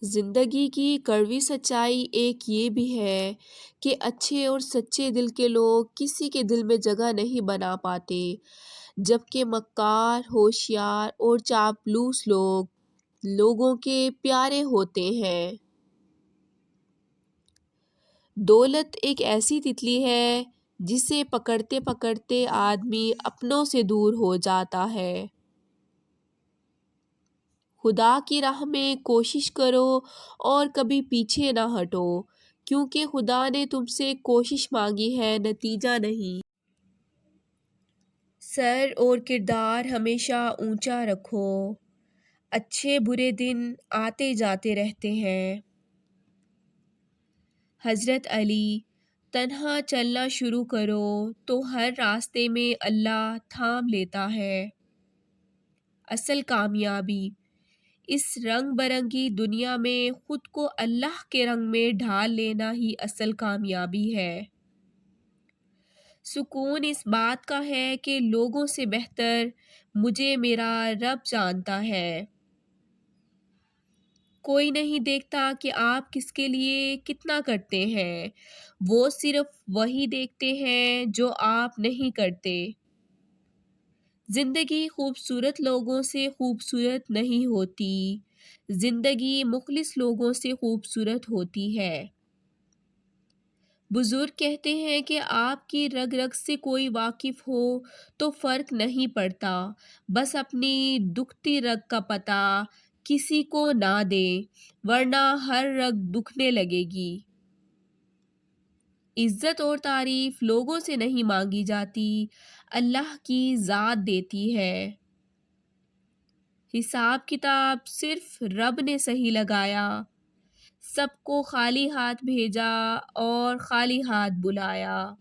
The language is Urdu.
زندگی کی کڑوی سچائی ایک یہ بھی ہے کہ اچھے اور سچے دل کے لوگ کسی کے دل میں جگہ نہیں بنا پاتے، جبکہ مکار، ہوشیار اور چاپلوس لوگ لوگوں کے پیارے ہوتے ہیں۔ دولت ایک ایسی تتلی ہے جسے پکڑتے پکڑتے آدمی اپنوں سے دور ہو جاتا ہے۔ خدا کی راہ میں کوشش کرو اور کبھی پیچھے نہ ہٹو، کیونکہ خدا نے تم سے کوشش مانگی ہے، نتیجہ نہیں۔ سر اور کردار ہمیشہ اونچا رکھو، اچھے برے دن آتے جاتے رہتے ہیں۔ حضرت علی: تنہا چلنا شروع کرو تو ہر راستے میں اللہ تھام لیتا ہے۔ اصل کامیابی اس رنگ برنگی دنیا میں خود کو اللہ کے رنگ میں ڈھال لینا ہی اصل کامیابی ہے۔ سکون اس بات کا ہے کہ لوگوں سے بہتر مجھے میرا رب جانتا ہے۔ کوئی نہیں دیکھتا کہ آپ کس کے لیے کتنا کرتے ہیں، وہ صرف وہی دیکھتے ہیں جو آپ نہیں کرتے۔ زندگی خوبصورت لوگوں سے خوبصورت نہیں ہوتی، زندگی مخلص لوگوں سے خوبصورت ہوتی ہے۔ بزرگ کہتے ہیں کہ آپ کی رگ رگ سے کوئی واقف ہو تو فرق نہیں پڑتا، بس اپنی دکھتی رگ کا پتہ کسی کو نہ دے، ورنہ ہر رگ دکھنے لگے گی۔ عزت اور تعریف لوگوں سے نہیں مانگی جاتی، اللہ کی ذات دیتی ہے۔ حساب کتاب صرف رب نے صحیح لگایا، سب کو خالی ہاتھ بھیجا اور خالی ہاتھ بلایا۔